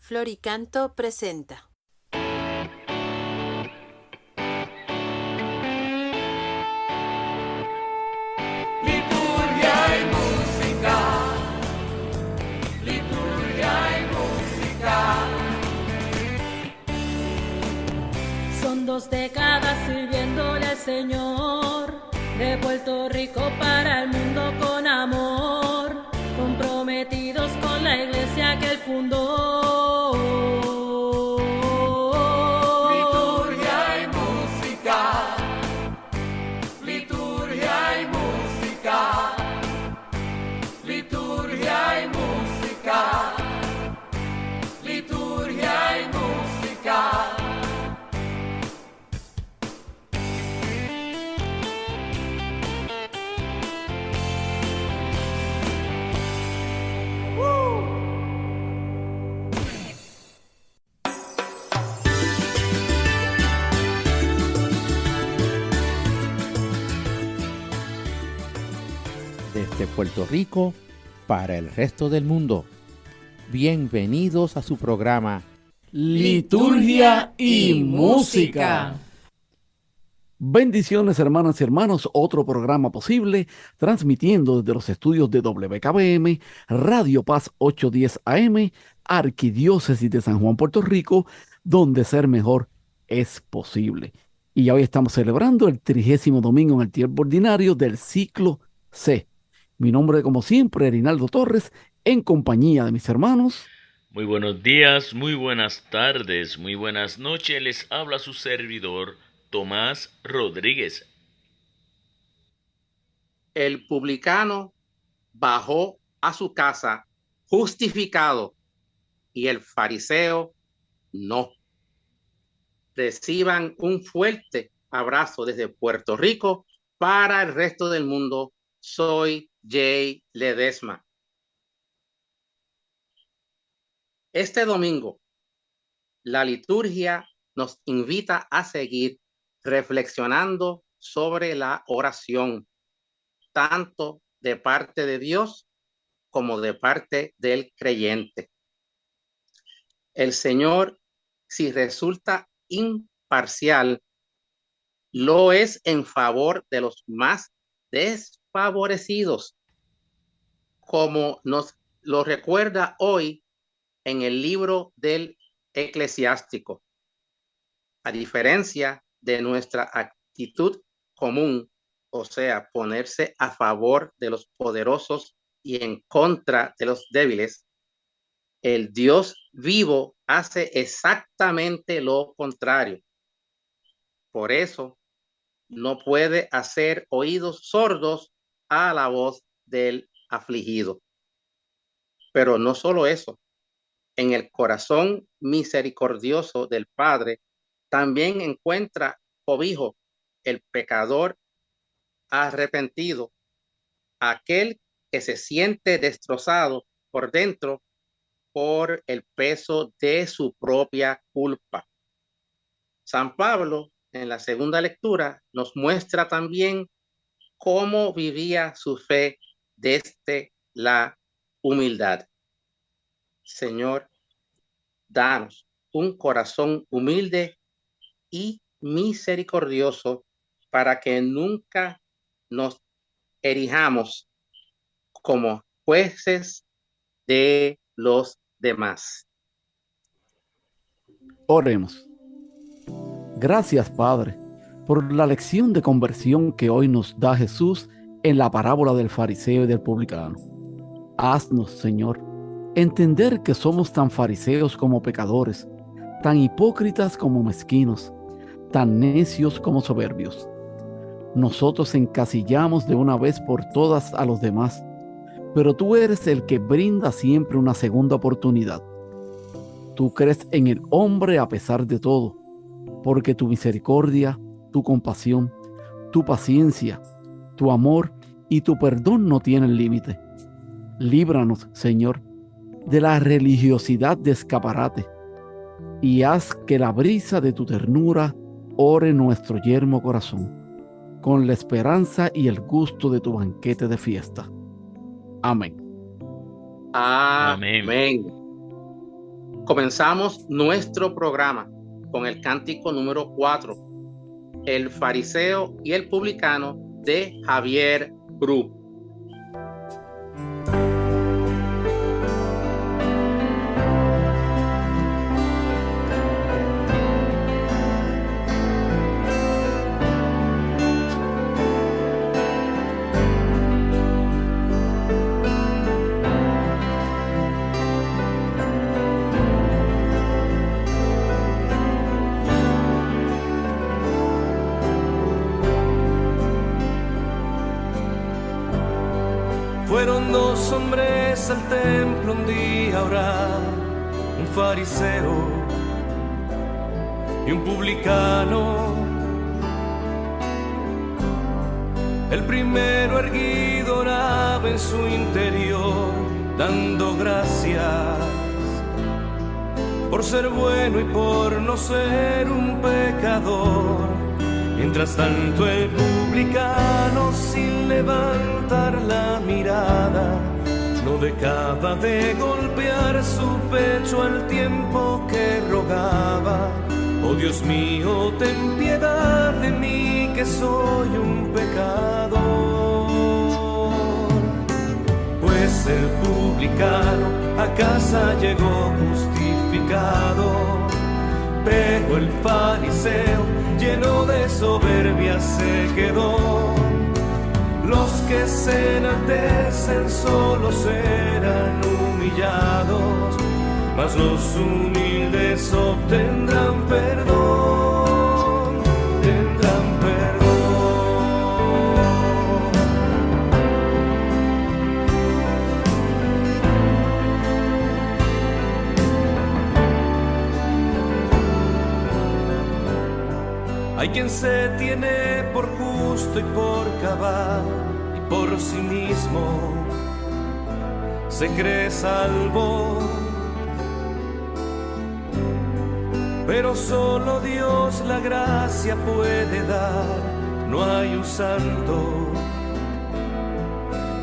Floricanto presenta. Liturgia y música, liturgia y música. Son 2 décadas sirviéndole al Señor, de Puerto Rico para el mundo con amor, comprometidos con la iglesia que él fundó. Liturgia y música, liturgia y música, liturgia y música, liturgia y música. Desde Puerto Rico para el resto del mundo. Bienvenidos a su programa Liturgia y Música. Bendiciones, hermanas y hermanos, otro programa posible, transmitiendo desde los estudios de WKBM, Radio Paz 810 AM, Arquidiócesis de San Juan, Puerto Rico, donde ser mejor es posible. Y hoy estamos celebrando el 30º domingo en el tiempo ordinario del ciclo C. Mi nombre, como siempre, Rinaldo Torres, en compañía de mis hermanos. Muy buenos días, muy buenas tardes, muy buenas noches. Les habla su servidor, Tomás Rodríguez. El publicano bajó a su casa justificado y el fariseo no. Reciban un fuerte abrazo desde Puerto Rico para el resto del mundo. Soy Jay Ledesma. Este domingo, la liturgia nos invita a seguir reflexionando sobre la oración, tanto de parte de Dios como de parte del creyente. El Señor, si resulta imparcial, lo es en favor de los más desfavorecidos, como nos lo recuerda hoy en el libro del Eclesiástico. A diferencia de nuestra actitud común, o sea, ponerse a favor de los poderosos y en contra de los débiles, el Dios vivo hace exactamente lo contrario. Por eso, no puede hacer oídos sordos a la voz del afligido. Pero no solo eso, en el corazón misericordioso del Padre también encuentra cobijo el pecador arrepentido, aquel que se siente destrozado por dentro por el peso de su propia culpa. San Pablo, en la segunda lectura, nos muestra también cómo vivía su fe desde la humildad. Señor, danos un corazón humilde y misericordioso para que nunca nos erijamos como jueces de los demás. Oremos. Gracias, Padre, por la lección de conversión que hoy nos da Jesús en la parábola del fariseo y del publicano. Haznos, Señor, entender que somos tan fariseos como pecadores, tan hipócritas como mezquinos, tan necios como soberbios. Nosotros encasillamos de una vez por todas a los demás, pero tú eres el que brinda siempre una segunda oportunidad. Tú crees en el hombre a pesar de todo, porque tu misericordia, tu compasión, tu paciencia, tu amor y tu perdón no tienen límite. Líbranos, Señor, de la religiosidad de escaparate y haz que la brisa de tu ternura ore nuestro yermo corazón, con la esperanza y el gusto de tu banquete de fiesta. Amén. Amén. Comenzamos nuestro programa con el cántico número 4, El fariseo y el publicano, de Javier Bru. Fueron dos hombres al templo un día a orar, un fariseo y un publicano. El primero erguido oraba en su interior, dando gracias por ser bueno y por no ser un pecador. Mientras tanto el publicano, sin levantar la mirada, no dejaba de golpear su pecho al tiempo que rogaba: oh Dios mío, ten piedad de mí, que soy un pecador. Pues el publicano a casa llegó justificado, pero el fariseo, lleno de soberbia, se quedó. Los que se enaltecen solo serán humillados, mas los humildes obtendrán perdón, tendrán perdón. Hay quien se tiene por justo y por cabal, y por sí mismo se cree salvo. Pero solo Dios la gracia puede dar, no hay un santo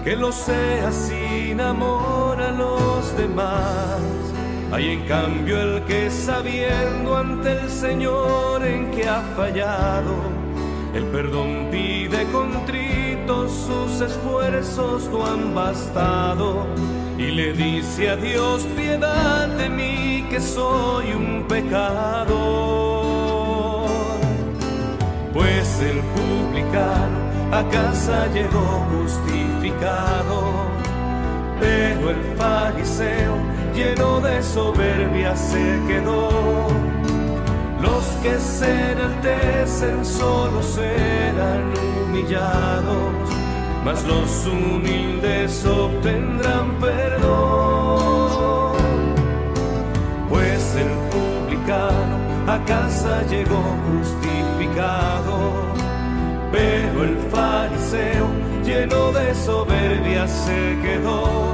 que lo sea sin amor a los demás. Hay en cambio el que, sabiendo ante el Señor en que ha fallado, el perdón pide contrito, sus esfuerzos no han bastado, y le dice a Dios: piedad de mí, que soy un pecador. Pues el publicano a casa llegó justificado, pero el fariseo, lleno de soberbia, se quedó. Los que se enaltecen solo serán humillados, mas los humildes obtendrán perdón. Pues el publicano a casa llegó justificado, pero el fariseo, lleno de soberbia, se quedó.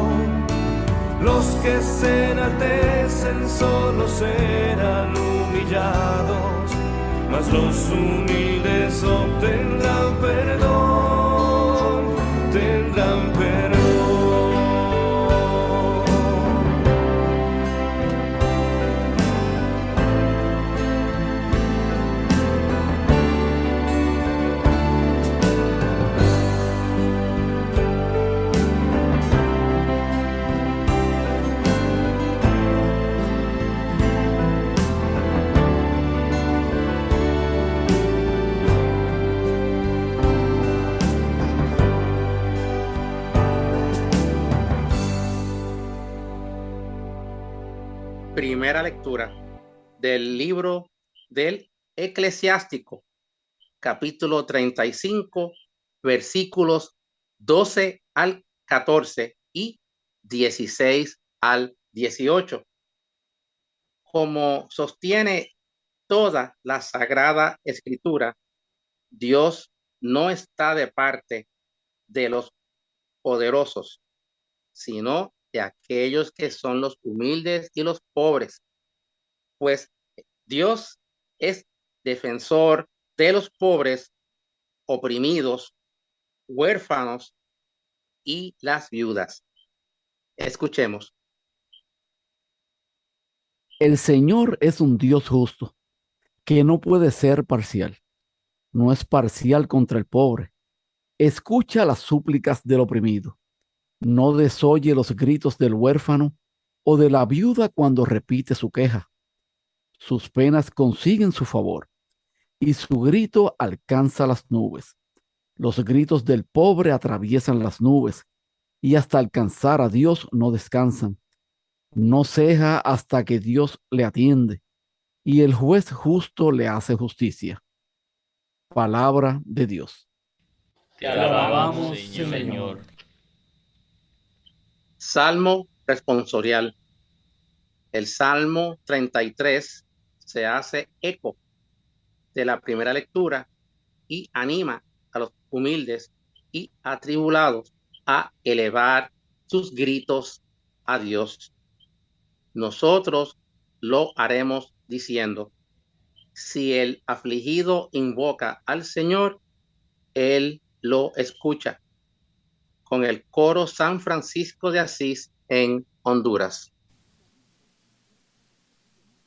Los que se enaltecen solo serán humillados, mas los humildes obtendrán perdón, tendrán perdón. Primera lectura del libro del Eclesiástico, capítulo 35, versículos 12 al 14 y 16 al 18. Como sostiene toda la Sagrada Escritura, Dios no está de parte de los poderosos, sino de aquellos que son los humildes y los pobres, pues Dios es defensor de los pobres, oprimidos, huérfanos y las viudas. Escuchemos. El Señor es un Dios justo, que no puede ser parcial. No es parcial contra el pobre. Escucha las súplicas del oprimido. No desoye los gritos del huérfano o de la viuda cuando repite su queja. Sus penas consiguen su favor y su grito alcanza las nubes. Los gritos del pobre atraviesan las nubes y hasta alcanzar a Dios no descansan. No ceja hasta que Dios le atiende y el juez justo le hace justicia. Palabra de Dios. Te alabamos, Señor. Salmo responsorial. El Salmo 33 se hace eco de la primera lectura y anima a los humildes y atribulados a elevar sus gritos a Dios. Nosotros lo haremos diciendo: si el afligido invoca al Señor, Él lo escucha. Con el coro San Francisco de Asís en Honduras.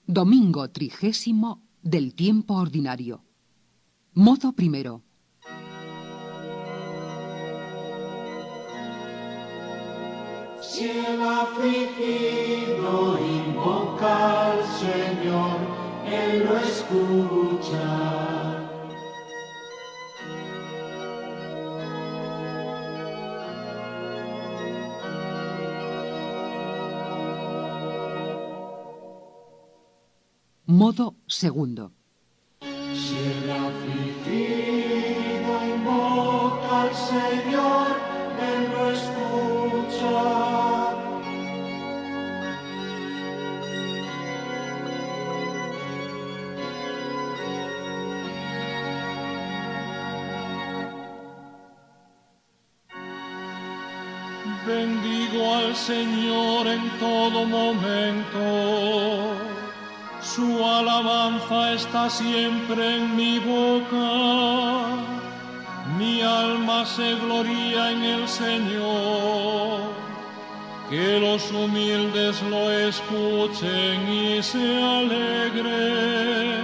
Domingo 30 del tiempo ordinario. Modo primero. Si el afligido invoca al Señor, Él lo escucha. Modo segundo. Si el afligido invoca al Señor, Él lo escucha. Bendigo al Señor en todo momento. Su alabanza está siempre en mi boca. Mi alma se gloria en el Señor. Que los humildes lo escuchen y se alegren.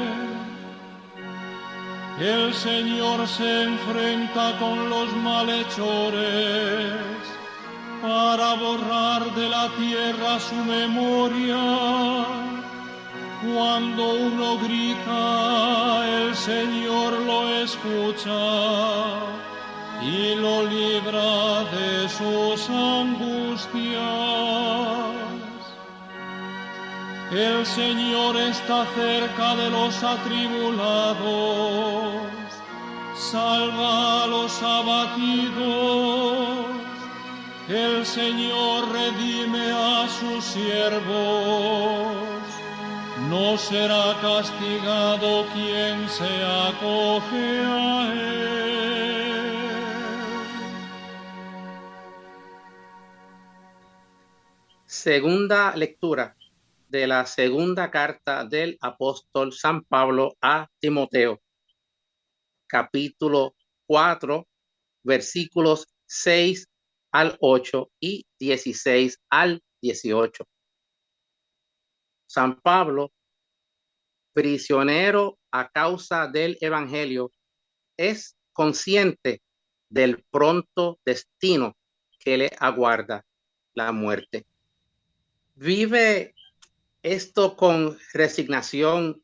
El Señor se enfrenta con los malhechores para borrar de la tierra su memoria. Cuando uno grita, el Señor lo escucha y lo libra de sus angustias. El Señor está cerca de los atribulados, salva a los abatidos. El Señor redime a sus siervos. No será castigado quien se acoge a Él. Segunda lectura de la segunda carta del apóstol San Pablo a Timoteo, capítulo 4, versículos 6 al 8 y 16 al 18. San Pablo, prisionero a causa del Evangelio, es consciente del pronto destino que le aguarda, la muerte. Vive esto con resignación,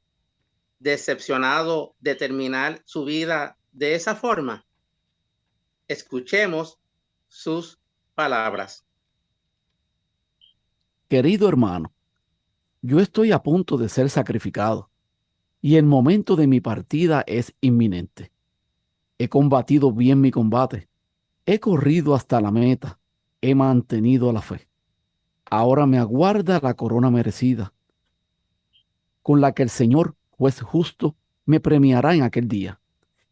decepcionado de terminar su vida de esa forma. Escuchemos sus palabras. Querido hermano, yo estoy a punto de ser sacrificado y el momento de mi partida es inminente. He combatido bien mi combate, he corrido hasta la meta, he mantenido la fe. Ahora me aguarda la corona merecida, con la que el Señor, juez justo, me premiará en aquel día,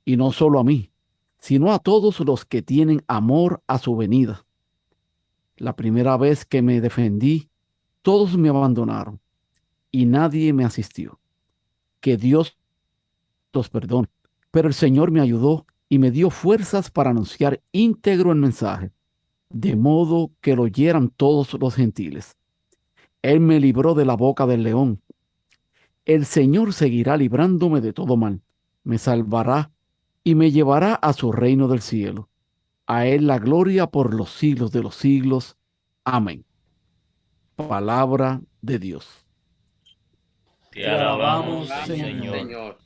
y no solo a mí, sino a todos los que tienen amor a su venida. La primera vez que me defendí, todos me abandonaron y nadie me asistió. Que Dios los perdone. Pero el Señor me ayudó y me dio fuerzas para anunciar íntegro el mensaje, de modo que lo oyeran todos los gentiles. Él me libró de la boca del león El Señor seguirá librándome de todo mal, me salvará y me llevará a su reino del cielo. A Él la gloria por los siglos de los siglos. Amén. Palabra de Dios. Te alabamos, Señor.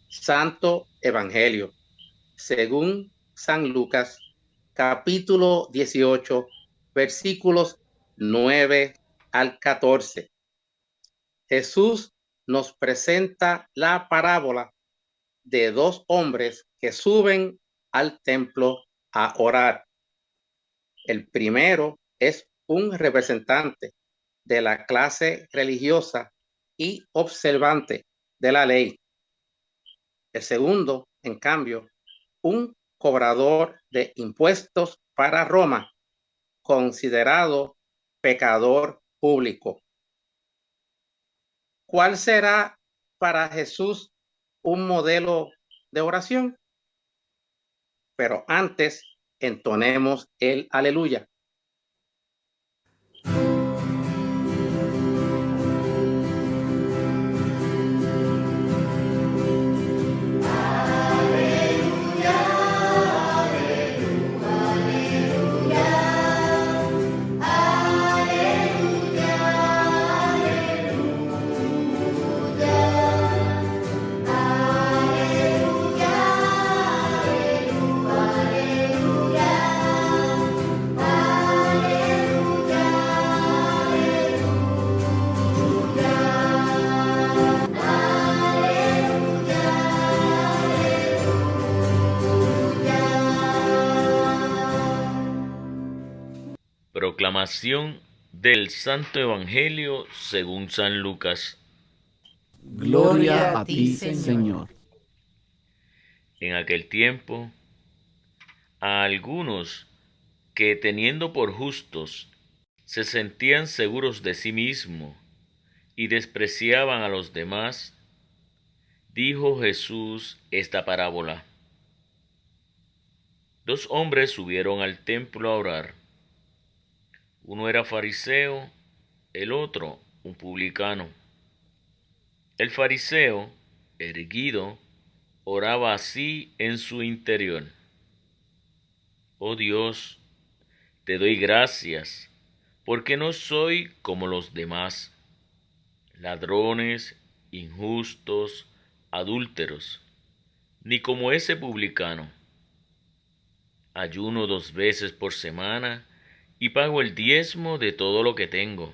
Santo Evangelio, según San Lucas, capítulo 18, versículos 9 al 14. Jesús nos presenta la parábola de dos hombres que suben al templo a orar. El primero es un representante de la clase religiosa y observante de la ley. El segundo, en cambio, un cobrador de impuestos para Roma, considerado pecador público. ¿Cuál será para Jesús un modelo de oración? Pero antes, entonemos el aleluya. Proclamación del Santo Evangelio según San Lucas. Gloria a ti, Señor. En aquel tiempo, a algunos que teniendo por justos se sentían seguros de sí mismos y despreciaban a los demás, dijo Jesús esta parábola. Dos hombres subieron al templo a orar. Uno era fariseo, el otro un publicano. El fariseo, erguido, oraba así en su interior: Oh Dios, te doy gracias, porque no soy como los demás, ladrones, injustos, adúlteros, ni como ese publicano. Ayuno 2 veces por semana y pago el diezmo de todo lo que tengo.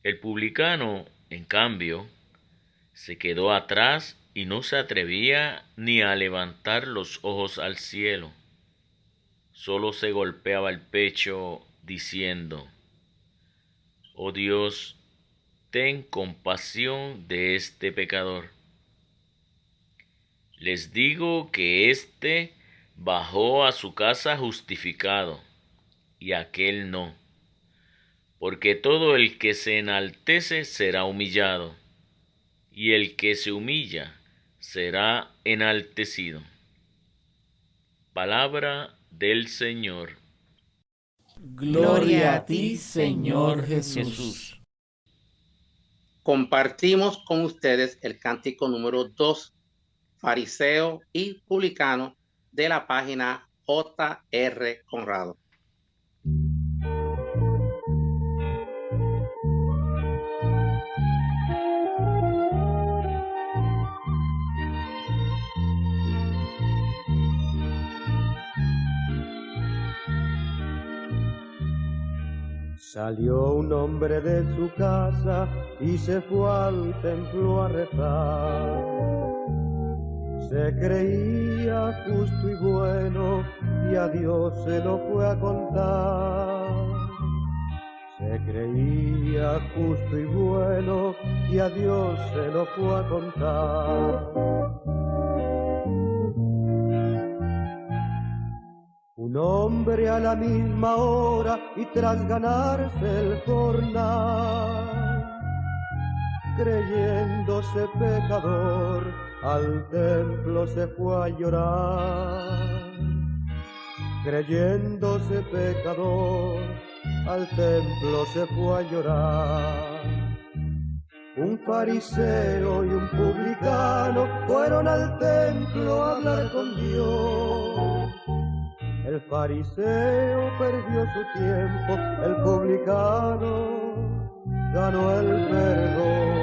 El publicano, en cambio, se quedó atrás y no se atrevía ni a levantar los ojos al cielo. Solo se golpeaba el pecho diciendo: Oh Dios, ten compasión de este pecador. Les digo que éste bajó a su casa justificado, y aquel no, porque todo el que se enaltece será humillado, y el que se humilla será enaltecido. Palabra del Señor. Gloria a ti, Señor Jesús. Compartimos con ustedes el cántico número 2, fariseo y publicano, de la página J.R. Conrado. Salió un hombre de su casa y se fue al templo a rezar. Se creía justo y bueno y a Dios se lo fue a contar. Se creía justo y bueno y a Dios se lo fue a contar. Un hombre a la misma hora y tras ganarse el jornal, creyéndose pecador, al templo se fue a llorar. Creyéndose pecador, al templo se fue a llorar. Un fariseo y un publicano fueron al templo a hablar con Dios. El fariseo perdió su tiempo, el publicano ganó el perdón.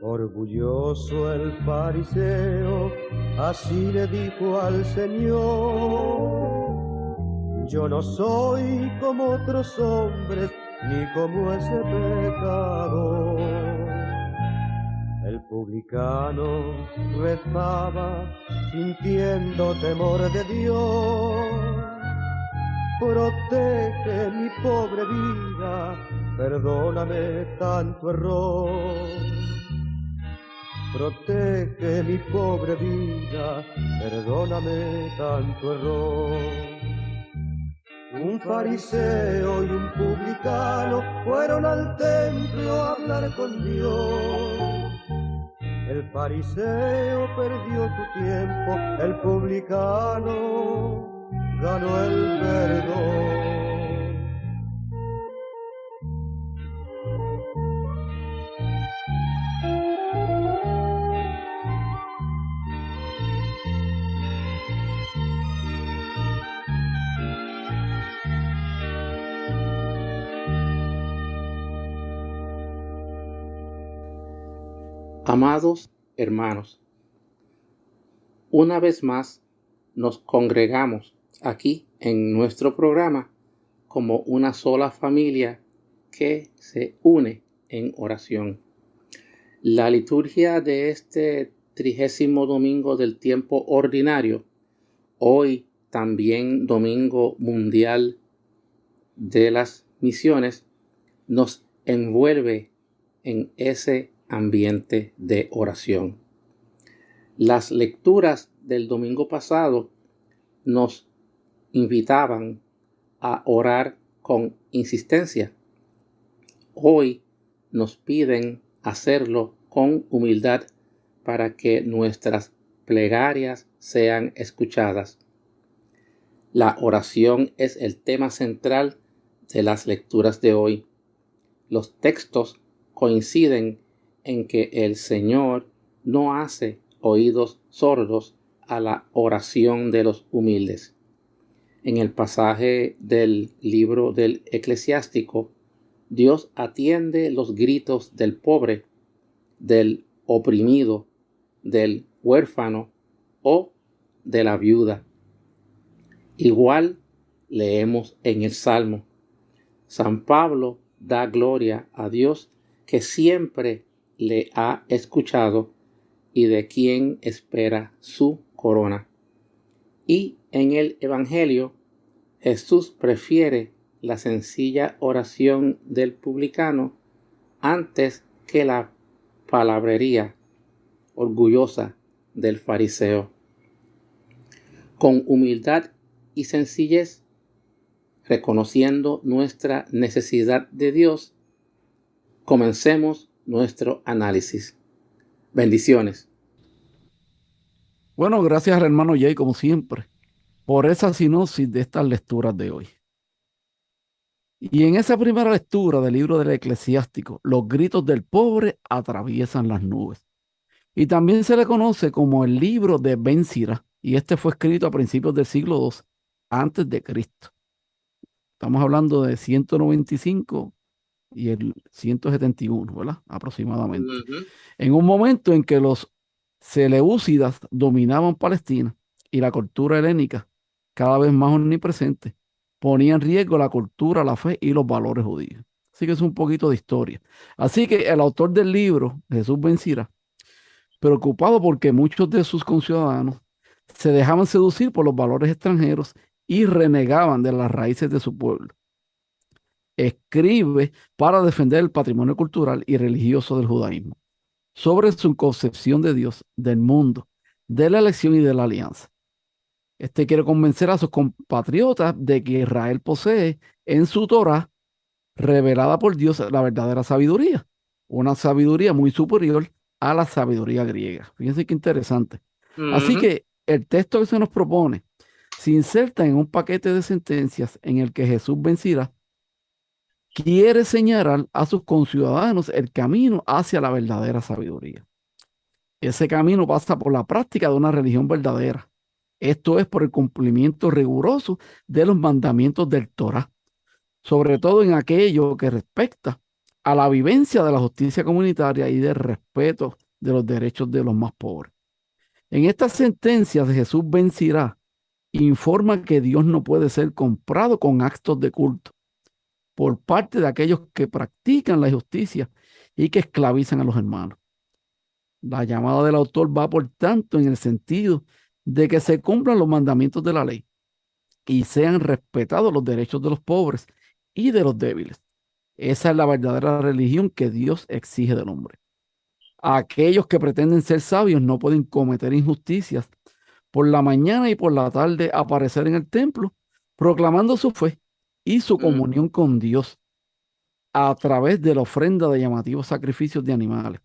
Orgulloso el fariseo, así le dijo al Señor: yo no soy como otros hombres, ni como ese pecador. El publicano rezaba, sintiendo temor de Dios: protege mi pobre vida, perdóname tanto error. Protege mi pobre vida, perdóname tanto error. Un fariseo y un publicano fueron al templo a hablar con Dios. El fariseo perdió su tiempo, el publicano ganó el perdón. Amados hermanos, una vez más nos congregamos aquí en nuestro programa como una sola familia que se une en oración. La liturgia de este 30º domingo del tiempo ordinario, hoy también Domingo Mundial de las Misiones, nos envuelve en ese ambiente de oración. Las lecturas del domingo pasado nos invitaban a orar con insistencia. Hoy nos piden hacerlo con humildad para que nuestras plegarias sean escuchadas. La oración es el tema central de las lecturas de hoy. Los textos coinciden en que el Señor no hace oídos sordos a la oración de los humildes. En el pasaje del libro del Eclesiástico, Dios atiende los gritos del pobre, del oprimido, del huérfano o de la viuda. Igual leemos en el Salmo. San Pablo da gloria a Dios, que siempre le ha escuchado y de quien espera su corona. Y en el Evangelio, Jesús prefiere la sencilla oración del publicano antes que la palabrería orgullosa del fariseo. Con humildad y sencillez, reconociendo nuestra necesidad de Dios, comencemos nuestro análisis. Bendiciones. Bueno, gracias al hermano Jay, como siempre, por esa sinopsis de estas lecturas de hoy. Y en esa primera lectura del libro del Eclesiástico, los gritos del pobre atraviesan las nubes. Y también se le conoce como el libro de Ben Sira, y este fue escrito a principios del siglo II antes de Cristo. Estamos hablando de 195 y el 171, ¿verdad? Aproximadamente. En un momento en que los seleucidas dominaban Palestina y la cultura helénica, cada vez más omnipresente, ponía en riesgo la cultura, la fe y los valores judíos. Así que es un poquito de historia. Así que el autor del libro, Jesús Ben Sira, preocupado porque muchos de sus conciudadanos se dejaban seducir por los valores extranjeros y renegaban de las raíces de su pueblo, escribe para defender el patrimonio cultural y religioso del judaísmo, sobre su concepción de Dios, del mundo, de la elección y de la alianza. Quiere convencer a sus compatriotas de que Israel posee en su Torá revelada por Dios, la verdadera sabiduría, una sabiduría muy superior a la sabiduría griega. Fíjense qué interesante. Así Ujú. que el texto que se nos propone se inserta en un paquete de sentencias en el que Jesús vencirá, quiere señalar a sus conciudadanos el camino hacia la verdadera sabiduría. Ese camino pasa por la práctica de una religión verdadera. Esto es por el cumplimiento riguroso de los mandamientos del Torá, sobre todo en aquello que respecta a la vivencia de la justicia comunitaria y del respeto de los derechos de los más pobres. En estas sentencias de Jesús vencirá, informa que Dios no puede ser comprado con actos de culto por parte de aquellos que practican la justicia y que esclavizan a los hermanos. La llamada del autor va, por tanto, en el sentido de que se cumplan los mandamientos de la ley y sean respetados los derechos de los pobres y de los débiles. Esa es la verdadera religión que Dios exige del hombre. Aquellos que pretenden ser sabios no pueden cometer injusticias, por la mañana y por la tarde aparecer en el templo proclamando su fe y su comunión con Dios a través de la ofrenda de llamativos sacrificios de animales.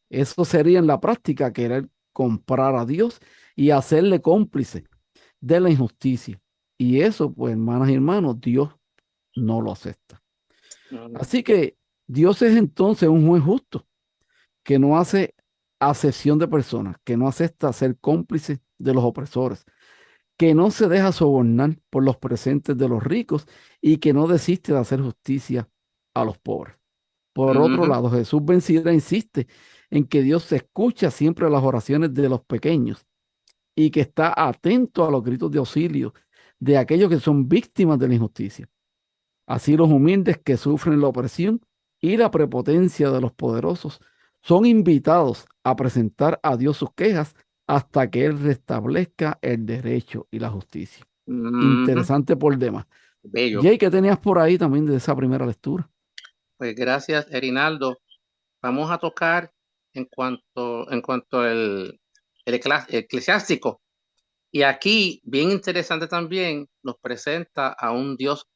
Eso sería en la práctica querer comprar a Dios y hacerle cómplice de la injusticia. Y eso, pues, hermanas y hermanos, Dios no lo acepta. Así que Dios es entonces un juez justo que no hace acepción de personas, que no acepta ser cómplice de los opresores, que no se deja sobornar por los presentes de los ricos y que no desiste de hacer justicia a los pobres. Por otro lado, Jesús vencida insiste en que Dios escucha siempre las oraciones de los pequeños y que está atento a los gritos de auxilio de aquellos que son víctimas de la injusticia. Así los humildes que sufren la opresión y la prepotencia de los poderosos son invitados a presentar a Dios sus quejas hasta que Él restablezca el derecho y la justicia. Interesante por demás. Bello. Jay, ¿qué tenías por ahí también de esa primera lectura? Pues gracias, Erinaldo. Vamos a tocar en cuanto el eclesiástico. Y aquí, bien interesante también, nos presenta a un Dios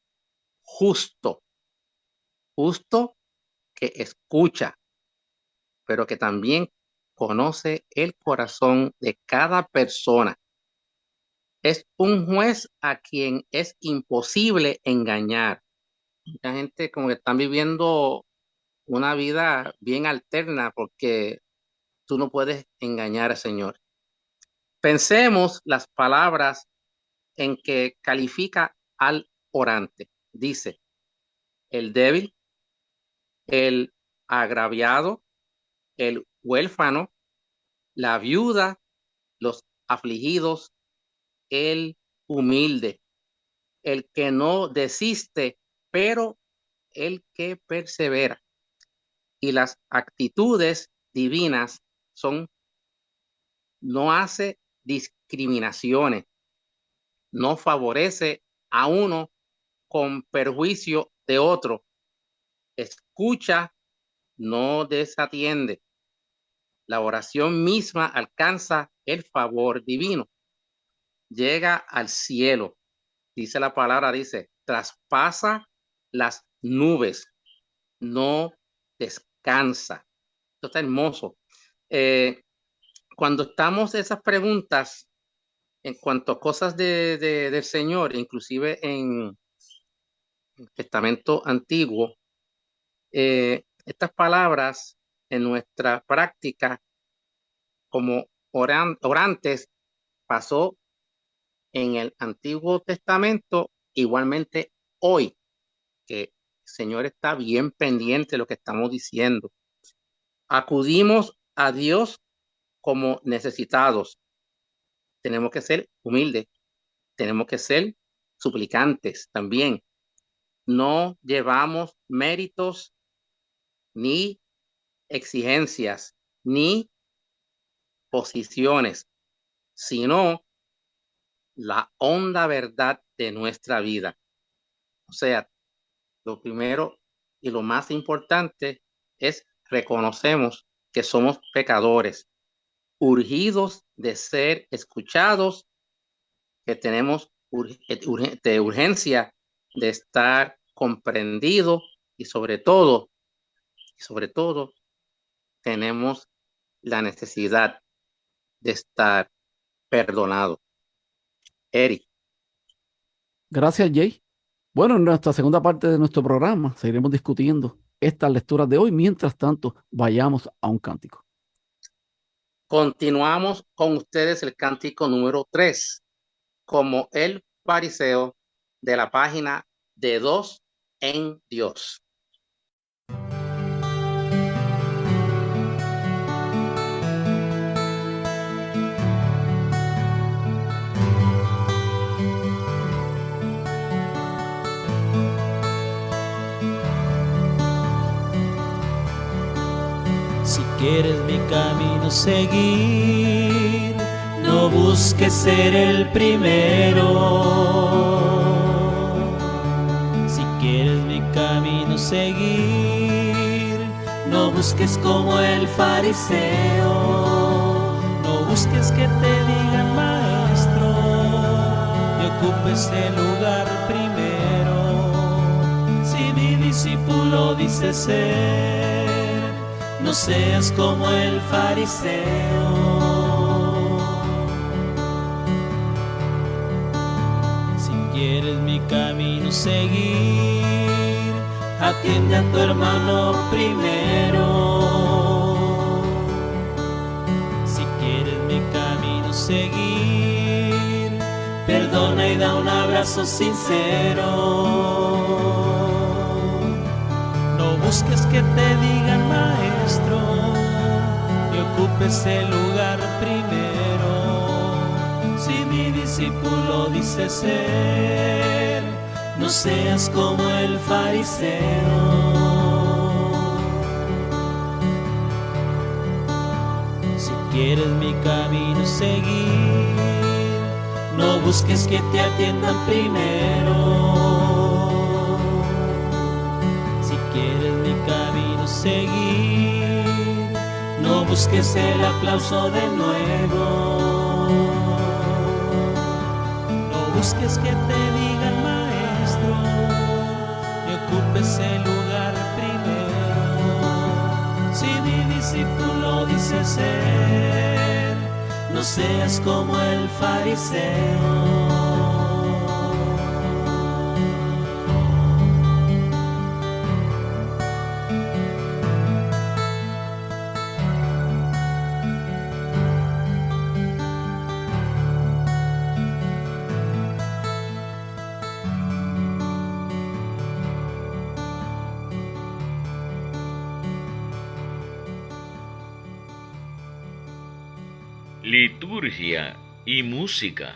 justo que escucha, pero que también conoce el corazón de cada persona. Es un juez a quien es imposible engañar. Mucha gente como que están viviendo una vida bien alterna porque tú no puedes engañar al Señor. Pensemos las palabras en que califica al orante. Dice, el débil, el agraviado, el huérfano, la viuda, los afligidos, el humilde, el que no desiste, pero el que persevera. Y las actitudes divinas son, no hace discriminaciones, no favorece a uno con perjuicio de otro, escucha, no desatiende. La oración misma alcanza el favor divino, llega al cielo, dice la palabra, dice, traspasa las nubes, no descansa. Esto está hermoso. Cuando estamos esas preguntas en cuanto a cosas del Señor, inclusive en el Testamento Antiguo, estas palabras en nuestra práctica como orantes pasó en el Antiguo Testamento, igualmente hoy, que el Señor está bien pendiente de lo que estamos diciendo. Acudimos a Dios como necesitados. Tenemos que ser humildes, tenemos que ser suplicantes también. No llevamos méritos ni exigencias ni posiciones, sino la honda verdad de nuestra vida. O sea, lo primero y lo más importante es reconocemos que somos pecadores, urgidos de ser escuchados, que tenemos urgencia de estar comprendido y sobre todo, tenemos la necesidad de estar perdonado. Eric. Gracias, Jay. Bueno, en nuestra segunda parte de nuestro programa seguiremos discutiendo estas lecturas de hoy. Mientras tanto, vayamos a un cántico. Continuamos con ustedes el cántico número 3, como el fariseo, de la página de 2 en Dios. Si quieres mi camino seguir, no busques ser el primero. Si quieres mi camino seguir, no busques como el fariseo. No busques que te digan maestro y ocupes el lugar primero. Si mi discípulo dice ser, no seas como el fariseo. Si quieres mi camino seguir, atiende a tu hermano primero. Si quieres mi camino seguir, perdona y da un abrazo sincero. No busques que te digan maestro y ocupes el lugar primero. Si mi discípulo dice ser, no seas como el fariseo. Si quieres mi camino seguir, no busques que te atiendan primero. Seguir, no busques el aplauso de nuevo. No busques que te digan maestro y ocupes el lugar primero. Si mi discípulo dice ser, no seas como el fariseo. Liturgia y música.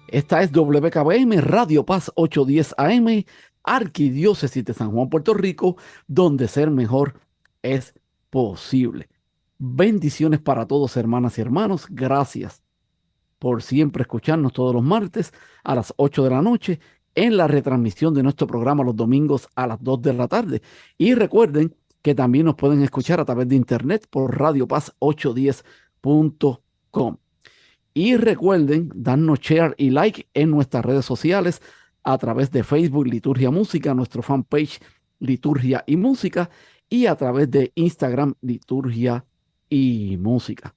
Esta es WKBM, Radio Paz 810 AM, Arquidiócesis de San Juan, Puerto Rico, donde ser mejor es posible. Bendiciones para todos, hermanas y hermanos. Gracias por siempre escucharnos todos los martes a las 8 de la noche en la retransmisión de nuestro programa los domingos a las 2 de la tarde. Y recuerden que también nos pueden escuchar a través de internet por radiopaz810.com. Y recuerden darnos share y like en nuestras redes sociales a través de Facebook Liturgia Música, nuestro fanpage Liturgia y Música, y a través de Instagram Liturgia y Música.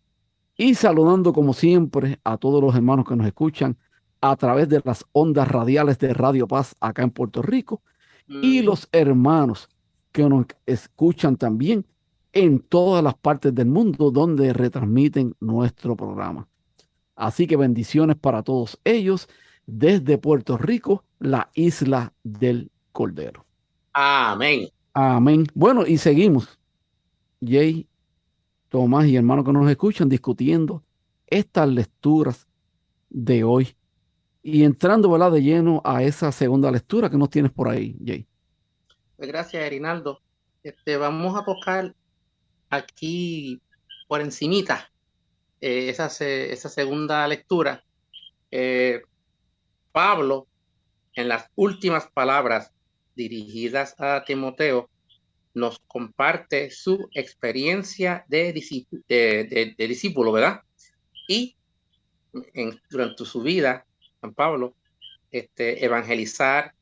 Y saludando como siempre a todos los hermanos que nos escuchan a través de las ondas radiales de Radio Paz acá en Puerto Rico, y los hermanos que nos escuchan también en todas las partes del mundo donde retransmiten nuestro programa. Así que bendiciones para todos ellos desde Puerto Rico, la isla del Cordero. Amén. Amén. Bueno, y seguimos. Jay, Tomás y hermanos que nos escuchan discutiendo estas lecturas de hoy y entrando, ¿verdad?, de lleno a esa segunda lectura que nos tienes por ahí, Jay. Pues gracias, Erinaldo. Vamos a tocar aquí por encimita esa segunda lectura. Pablo, en las últimas palabras dirigidas a Timoteo, nos comparte su experiencia de discípulo, ¿verdad? Y durante su vida, San Pablo, evangelizar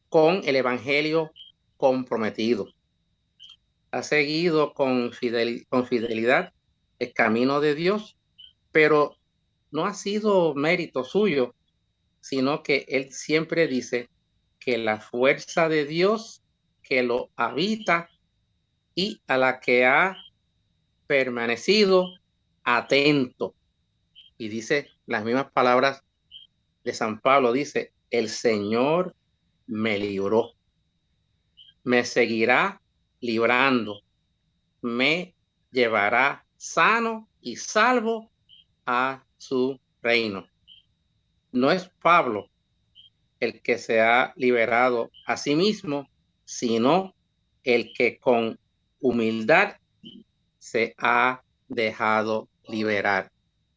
con el evangelio comprometido. Ha seguido con fidelidad el camino de Dios, pero no ha sido mérito suyo, sino que él siempre dice que la fuerza de Dios que lo habita y a la que ha permanecido atento. Y dice las mismas palabras de San Pablo, dice, el Señor me libró, me seguirá librando, me llevará sano y salvo a su reino. No es Pablo el que se ha liberado a sí mismo, sino el que con humildad se ha dejado liberar.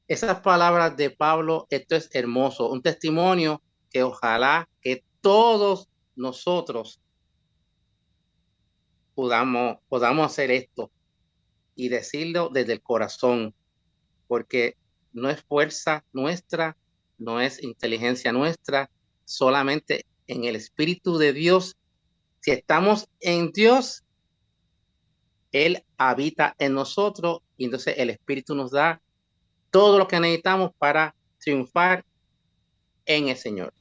Esas palabras de Pablo, esto es hermoso, un testimonio que ojalá que todos nosotros podamos hacer esto y decirlo desde el corazón, porque no es fuerza nuestra, no es inteligencia nuestra, solamente en el Espíritu de Dios. Si estamos en Dios, Él habita en nosotros y entonces el Espíritu nos da todo lo que necesitamos para triunfar en el Señor.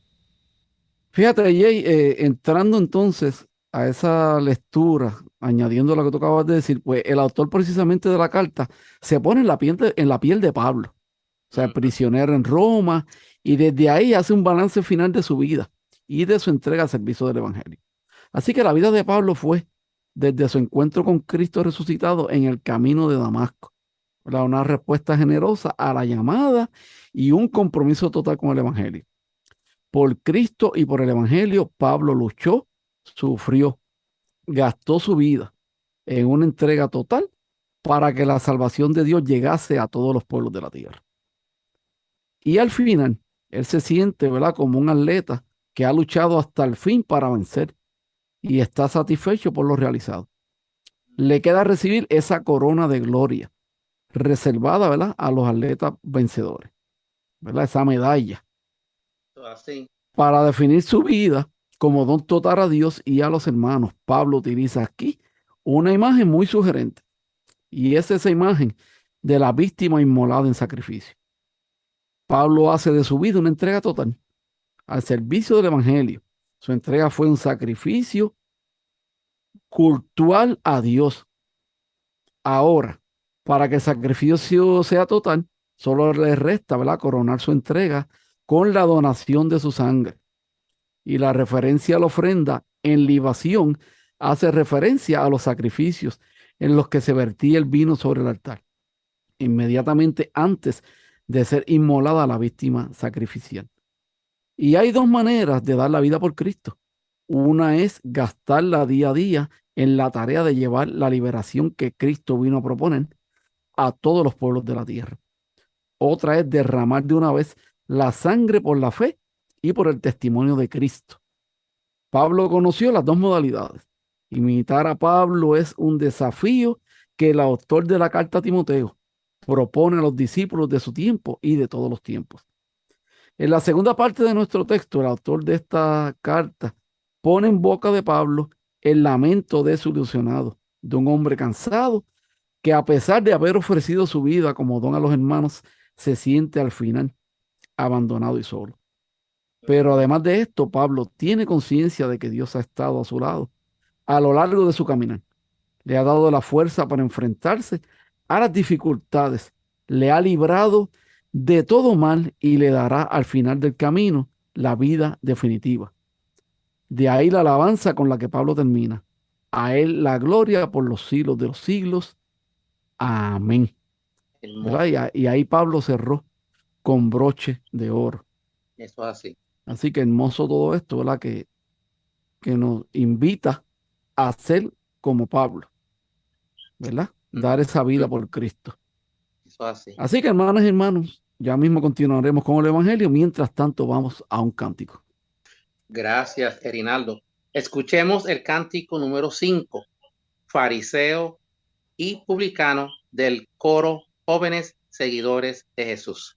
Fíjate, Jay, entrando entonces a esa lectura, añadiendo lo que tú acabas de decir, pues el autor precisamente de la carta se pone en la piel de Pablo, o sea, prisionero en Roma, y desde ahí hace un balance final de su vida y de su entrega al servicio del Evangelio. Así que la vida de Pablo fue desde su encuentro con Cristo resucitado en el camino de Damasco, una respuesta generosa a la llamada y un compromiso total con el Evangelio. Por Cristo y por el Evangelio, Pablo luchó, sufrió, gastó su vida en una entrega total para que la salvación de Dios llegase a todos los pueblos de la tierra. Y al final, él se siente, ¿verdad?, como un atleta que ha luchado hasta el fin para vencer y está satisfecho por lo realizado. Le queda recibir esa corona de gloria reservada, ¿verdad?, a los atletas vencedores, ¿verdad?, esa medalla. Así. Para definir su vida como don total a Dios y a los hermanos, Pablo utiliza aquí una imagen muy sugerente, y es esa imagen de la víctima inmolada en sacrificio. Pablo hace de su vida una entrega total al servicio del Evangelio. Su entrega fue un sacrificio cultual a Dios. Ahora, para que el sacrificio sea total, solo le resta, ¿verdad?, coronar su entrega con la donación de su sangre. Y la referencia a la ofrenda en libación hace referencia a los sacrificios en los que se vertía el vino sobre el altar, inmediatamente antes de ser inmolada la víctima sacrificial. Y hay dos maneras de dar la vida por Cristo. Una es gastarla día a día en la tarea de llevar la liberación que Cristo vino a proponer a todos los pueblos de la tierra. Otra es derramar de una vez la sangre por la fe y por el testimonio de Cristo. Pablo conoció las dos modalidades. Imitar a Pablo es un desafío que el autor de la carta a Timoteo propone a los discípulos de su tiempo y de todos los tiempos. En la segunda parte de nuestro texto, el autor de esta carta pone en boca de Pablo el lamento desilusionado de un hombre cansado que, a pesar de haber ofrecido su vida como don a los hermanos, se siente al final abandonado y solo. Pero además de esto, Pablo tiene conciencia de que Dios ha estado a su lado a lo largo de su caminar. Le ha dado la fuerza para enfrentarse a las dificultades, le ha librado de todo mal y le dará al final del camino la vida definitiva. De ahí la alabanza con la que Pablo termina. A él la gloria por los siglos de los siglos. Amén. Y ahí Pablo cerró con broche de oro. Eso es así. Así que hermoso todo esto, ¿verdad?, que nos invita a ser como Pablo, ¿verdad? Dar esa vida por Cristo. Eso es así. Así que, hermanas y hermanos, ya mismo continuaremos con el Evangelio. Mientras tanto, vamos a un cántico. Gracias, Erinaldo. Escuchemos el cántico número 5, Fariseo y Publicano, del coro Jóvenes Seguidores de Jesús.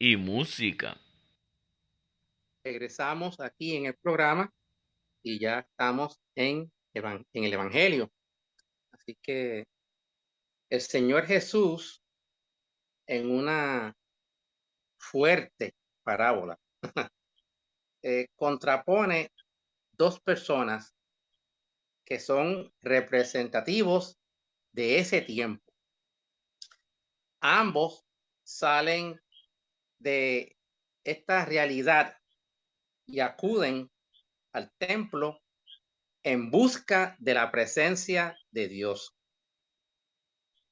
y música. Regresamos aquí en el programa y ya estamos en el Evangelio. Así que el Señor Jesús, en una fuerte parábola, contrapone dos personas que son representativos de ese tiempo. Ambos salen de esta realidad y acuden al templo en busca de la presencia de Dios.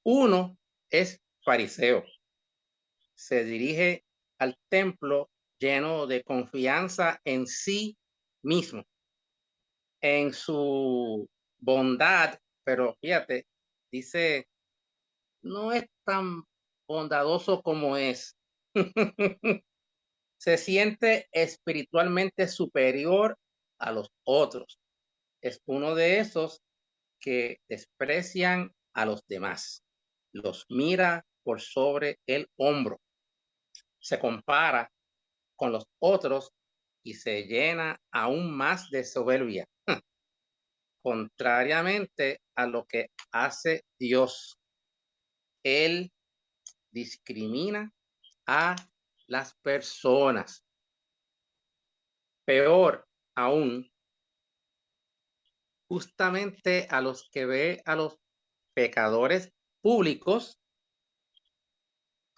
Uno es fariseo. Se dirige al templo lleno de confianza en sí mismo, en su bondad, pero fíjate, dice, no es tan bondadoso como es. Se siente espiritualmente superior a los otros. Es uno de esos que desprecian a los demás. Los mira por sobre el hombro. Se compara con los otros y se llena aún más de soberbia. Contrariamente a lo que hace Dios, Él discrimina a las personas. Peor aún, justamente a los que ve a los pecadores públicos,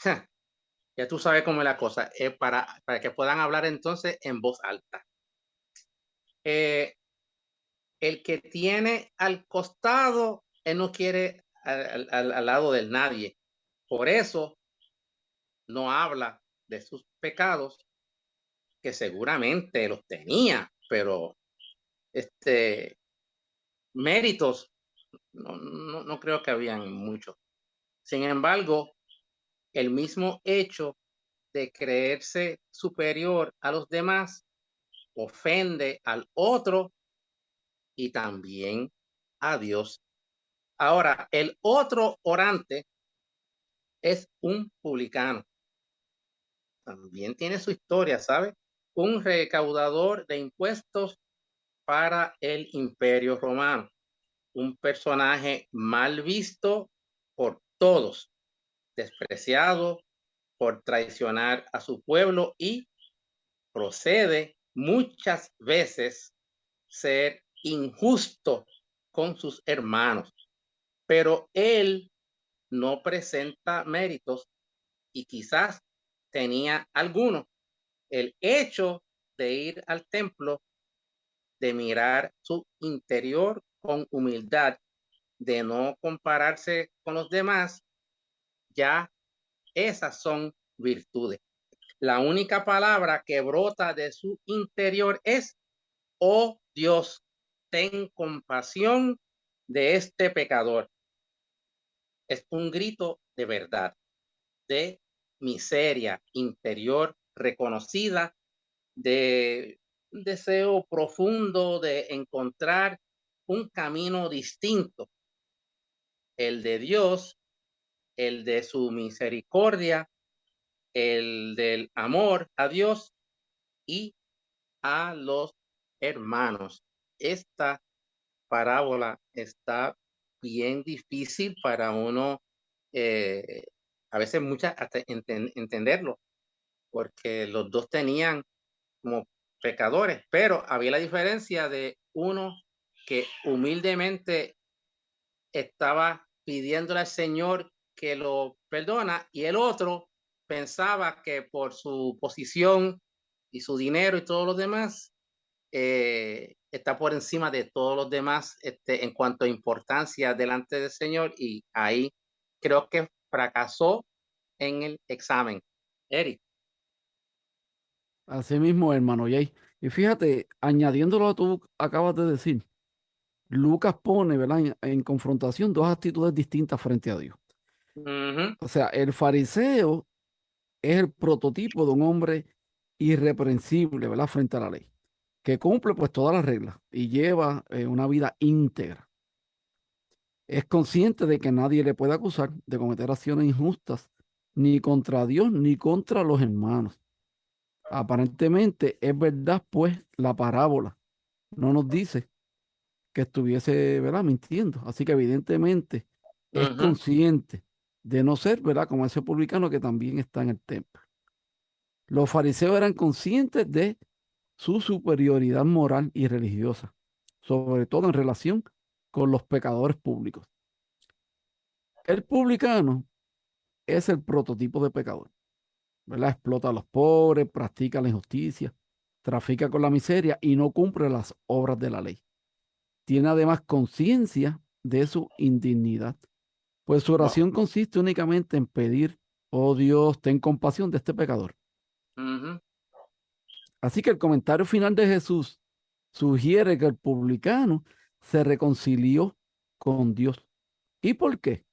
ya tú sabes cómo es la cosa, para que puedan hablar entonces en voz alta. El que tiene al costado, él no quiere al lado de nadie. Por eso no habla de sus pecados, que seguramente los tenía, pero méritos no creo que habían muchos. Sin embargo, el mismo hecho de creerse superior a los demás ofende al otro y también a Dios. Ahora, el otro orante es un publicano. También tiene su historia, ¿sabe? Un recaudador de impuestos para el Imperio Romano. Un personaje mal visto por todos, despreciado por traicionar a su pueblo y procede muchas veces ser injusto con sus hermanos. Pero él no presenta méritos y quizás tenía alguno. El hecho de ir al templo, de mirar su interior con humildad, de no compararse con los demás, ya esas son virtudes. La única palabra que brota de su interior es, oh Dios, ten compasión de este pecador. Es un grito de verdad, de miseria interior reconocida, de un deseo profundo de encontrar un camino distinto, el de Dios, el de su misericordia, el del amor a Dios y a los hermanos. Esta parábola está bien difícil para uno, a veces hasta entenderlo, porque los dos tenían como pecadores, pero había la diferencia de uno que humildemente estaba pidiéndole al Señor que lo perdona y el otro pensaba que por su posición y su dinero y todos los demás, está por encima de todos los demás en cuanto a importancia delante del Señor, y ahí creo que fracasó en el examen. Eric. Así mismo, hermano Jay. Y fíjate, añadiéndolo a tú acabas de decir, Lucas pone, ¿verdad?, en confrontación dos actitudes distintas frente a Dios. O sea, el fariseo es el prototipo de un hombre irreprensible, ¿verdad?, frente a la ley, que cumple pues todas las reglas y lleva una vida íntegra. Es consciente de que nadie le puede acusar de cometer acciones injustas ni contra Dios, ni contra los hermanos. Aparentemente es verdad, pues, la parábola no nos dice que estuviese, ¿verdad?, mintiendo. Así que evidentemente es consciente de no ser, ¿verdad?, como ese publicano que también está en el templo. Los fariseos eran conscientes de su superioridad moral y religiosa, sobre todo en relación con los pecadores públicos. El publicano es el prototipo de pecador, ¿verdad? Explota a los pobres, practica la injusticia, trafica con la miseria y no cumple las obras de la ley. Tiene además conciencia de su indignidad, pues su oración consiste únicamente en pedir: oh Dios, ten compasión de este pecador. Así que el comentario final de Jesús sugiere que el publicano se reconcilió con Dios. ¿Y por qué?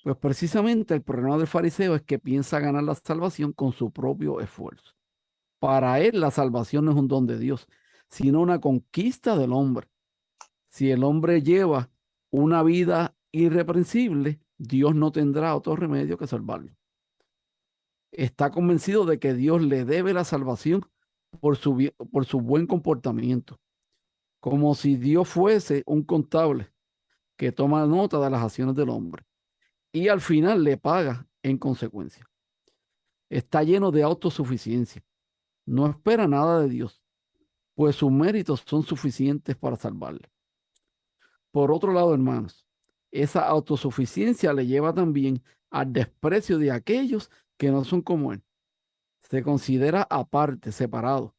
Pues precisamente el problema del fariseo es que piensa ganar la salvación con su propio esfuerzo. Para él la salvación no es un don de Dios, sino una conquista del hombre. Si el hombre lleva una vida irreprensible, Dios no tendrá otro remedio que salvarlo. Está convencido de que Dios le debe la salvación por su buen comportamiento, como si Dios fuese un contable que toma nota de las acciones del hombre y al final le paga en consecuencia. Está lleno de autosuficiencia. No espera nada de Dios, pues sus méritos son suficientes para salvarle. Por otro lado, hermanos, esa autosuficiencia le lleva también al desprecio de aquellos que no son como él. Se considera aparte, separado,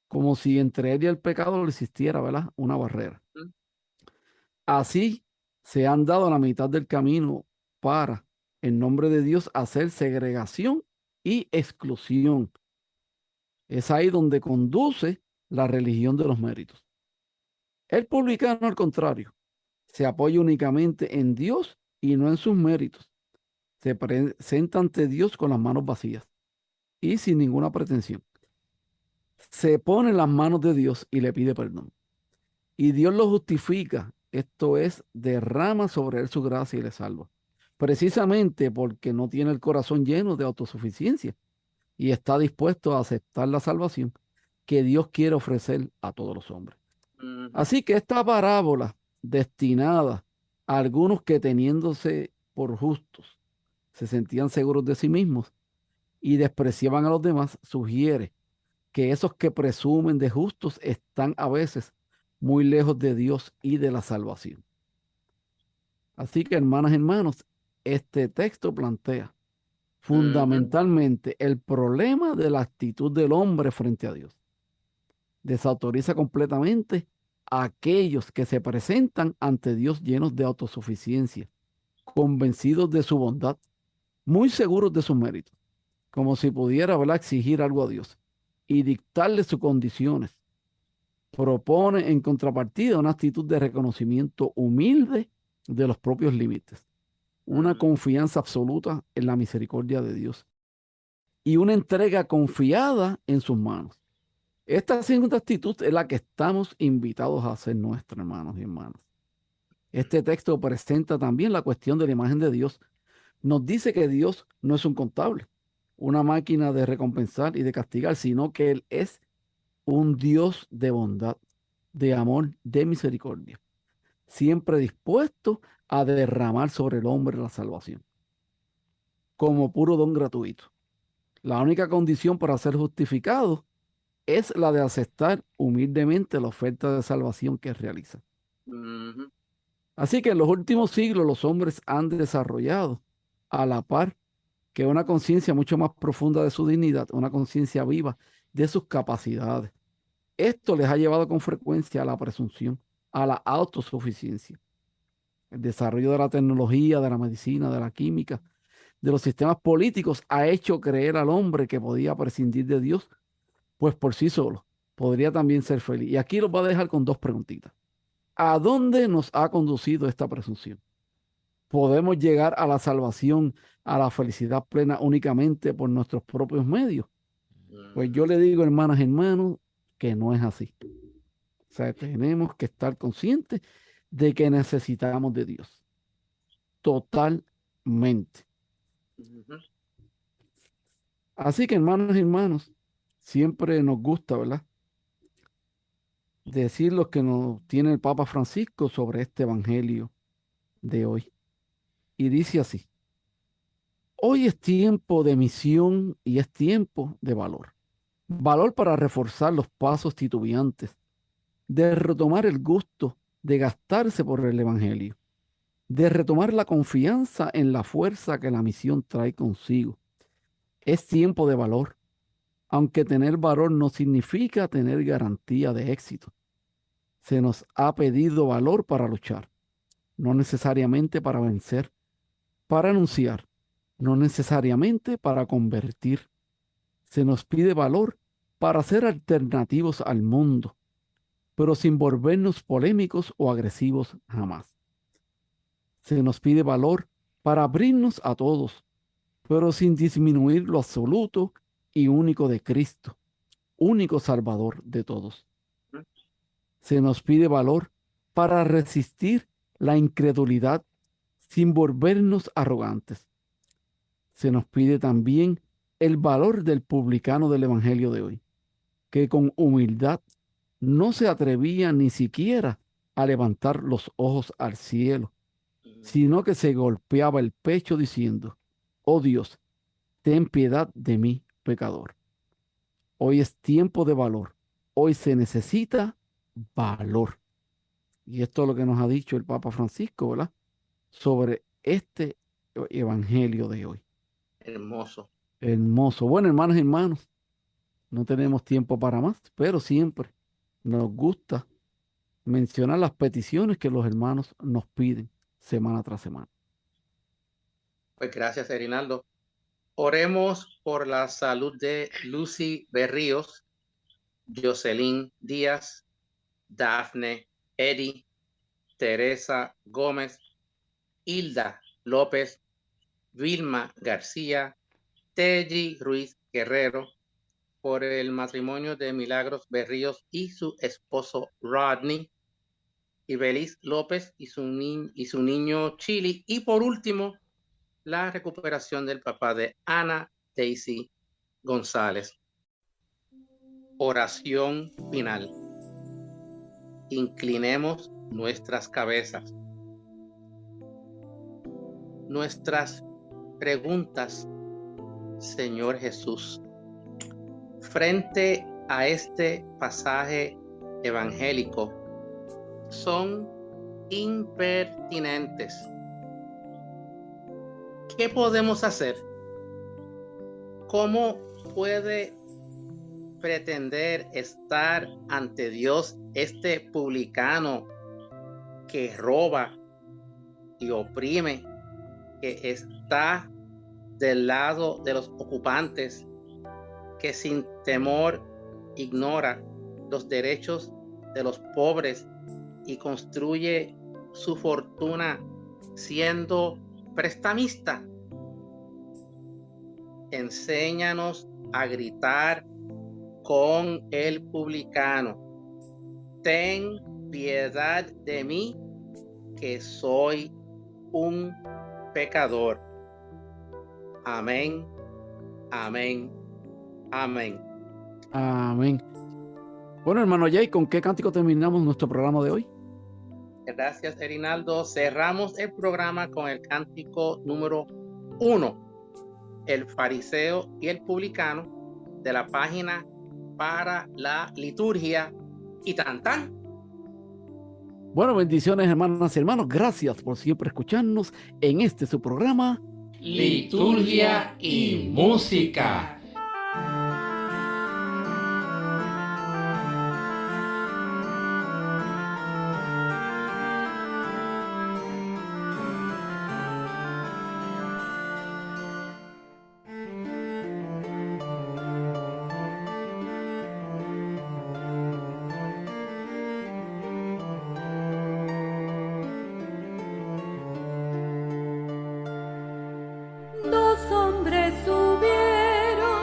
como si entre él y el pecado le existiera, ¿verdad?, una barrera. Así se han dado a la mitad del camino para, en nombre de Dios, hacer segregación y exclusión. Es ahí donde conduce la religión de los méritos. El publicano, al contrario, se apoya únicamente en Dios y no en sus méritos. Se presenta ante Dios con las manos vacías y sin ninguna pretensión. Se pone en las manos de Dios y le pide perdón. Y Dios lo justifica, esto es, derrama sobre él su gracia y le salva. Precisamente porque no tiene el corazón lleno de autosuficiencia y está dispuesto a aceptar la salvación que Dios quiere ofrecer a todos los hombres. Así que esta parábola, destinada a algunos que teniéndose por justos se sentían seguros de sí mismos y despreciaban a los demás, sugiere que esos que presumen de justos están a veces muy lejos de Dios y de la salvación. Así que, hermanas y hermanos, este texto plantea fundamentalmente el problema de la actitud del hombre frente a Dios. Desautoriza completamente a aquellos que se presentan ante Dios llenos de autosuficiencia, convencidos de su bondad, muy seguros de sus méritos, como si pudiera, ¿verdad?, exigir algo a Dios y dictarle sus condiciones. Propone en contrapartida una actitud de reconocimiento humilde de los propios límites, una confianza absoluta en la misericordia de Dios y una entrega confiada en sus manos. Esta segunda actitud es la que estamos invitados a hacer nuestra, hermanos y hermanas. Este texto presenta también la cuestión de la imagen de Dios. Nos dice que Dios no es un contable, una máquina de recompensar y de castigar, sino que Él es un Dios de bondad, de amor, de misericordia, siempre dispuesto a derramar sobre el hombre la salvación, como puro don gratuito. La única condición para ser justificado es la de aceptar humildemente la oferta de salvación que realiza. Así que en los últimos siglos los hombres han desarrollado a la par que una conciencia mucho más profunda de su dignidad, una conciencia viva de sus capacidades. Esto les ha llevado con frecuencia a la presunción, a la autosuficiencia. El desarrollo de la tecnología, de la medicina, de la química, de los sistemas políticos ha hecho creer al hombre que podía prescindir de Dios, pues por sí solo podría también ser feliz. Y aquí los voy a dejar con dos preguntitas. ¿A dónde nos ha conducido esta presunción? ¿Podemos llegar a la salvación, a la felicidad plena únicamente por nuestros propios medios? Pues yo le digo, hermanas y hermanos, que no es así. O sea, tenemos que estar conscientes de que necesitamos de Dios. Totalmente. Así que, hermanos y hermanos, siempre nos gusta, ¿verdad?, decir lo que nos tiene el Papa Francisco sobre este evangelio de hoy. Y dice así: hoy es tiempo de misión y es tiempo de valor. Valor para reforzar los pasos titubeantes, de retomar el gusto de gastarse por el evangelio, de retomar la confianza en la fuerza que la misión trae consigo. Es tiempo de valor, aunque tener valor no significa tener garantía de éxito. Se nos ha pedido valor para luchar, no necesariamente para vencer, para anunciar, no necesariamente para convertir. Se nos pide valor para ser alternativos al mundo, pero sin volvernos polémicos o agresivos jamás. Se nos pide valor para abrirnos a todos, pero sin disminuir lo absoluto y único de Cristo, único Salvador de todos. Se nos pide valor para resistir la incredulidad sin volvernos arrogantes. Se nos pide también el valor del publicano del Evangelio de hoy, que con humildad no se atrevía ni siquiera a levantar los ojos al cielo, sino que se golpeaba el pecho diciendo: oh Dios, ten piedad de mí, pecador. Hoy es tiempo de valor. Hoy se necesita valor. Y esto es lo que nos ha dicho el Papa Francisco, ¿verdad?, sobre este evangelio de hoy. Hermoso. Hermoso. Bueno, hermanos y hermanos, no tenemos tiempo para más, pero siempre nos gusta mencionar las peticiones que los hermanos nos piden semana tras semana. Pues gracias, Erinaldo. Oremos por la salud de Lucy Berríos, Jocelyn Díaz, Dafne, Eddie, Teresa Gómez, Hilda López, Vilma García, Teji Ruiz Guerrero, por el matrimonio de Milagros Berríos y su esposo Rodney, Ibeliz López y su niño Chili, y por último, la recuperación del papá de Ana Daisy González. Oración final. Inclinemos nuestras cabezas. Nuestras preguntas, Señor Jesús, frente a este pasaje evangélico, son impertinentes. ¿Qué podemos hacer? ¿Cómo puede pretender estar ante Dios este publicano que roba y oprime, que está del lado de los ocupantes, que sin temor ignora los derechos de los pobres y construye su fortuna siendo prestamista? Enséñanos a gritar con el publicano: ten piedad de mí, que soy un pecador. Amén, amén, amén. Amén. Bueno, hermano Jay, ¿con qué cántico terminamos nuestro programa de hoy? Gracias, Erinaldo. Cerramos el programa con el cántico número 1, El fariseo y el publicano, de la página Para la Liturgia y tan tan. Bueno, bendiciones, hermanas y hermanos. Gracias por siempre escucharnos en este su programa, Liturgia y música. Dos hombres subieron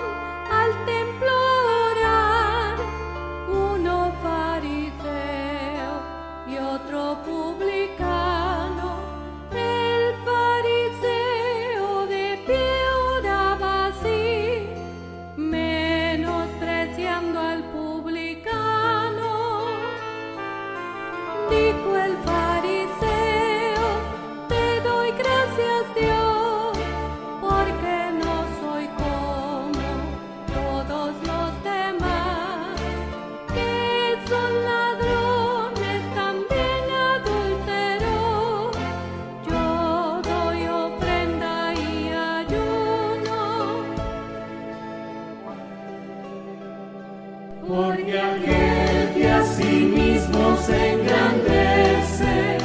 porque aquel que a sí mismo se engrandece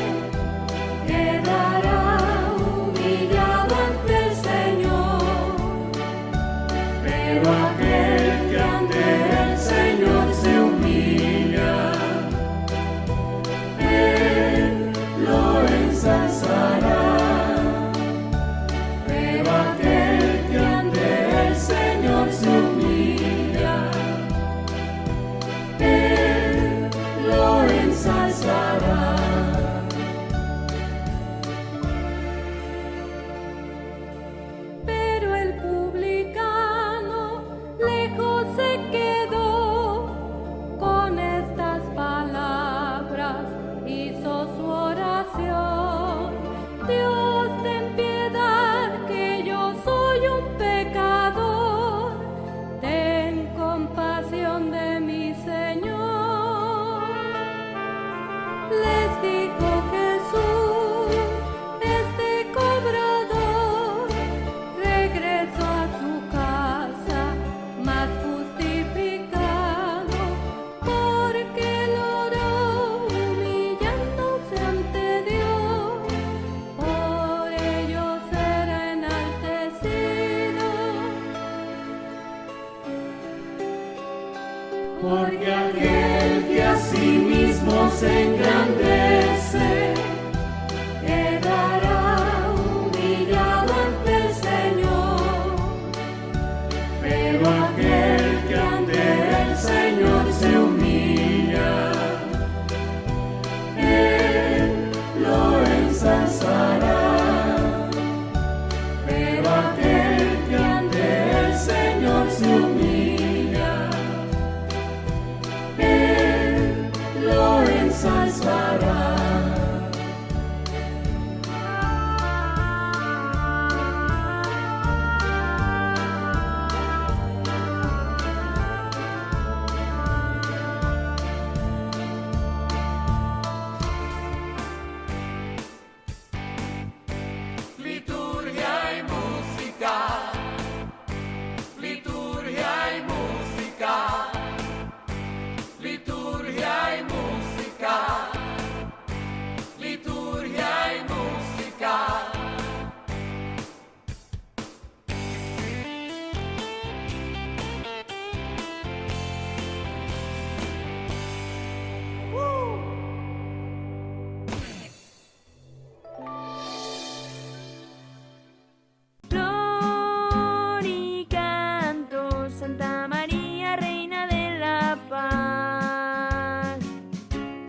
quedará humillado ante el Señor, pero aquel que ante el Señor se humilla, Él lo ensalzará. Pero aquel que ante el Señor se humilla, Él lo ensalzará. Pero el publicano lejos se quedó, con estas palabras hizo su oración: Dios, ten piedad, que yo soy un pecador, ten compasión de mi Señor. Les dijo Jesús: este cobrador regresó a su casa más justificado, porque él oró humillándose ante Dios, por ello será enaltecido. Porque aquel que a sí mismo se engrandece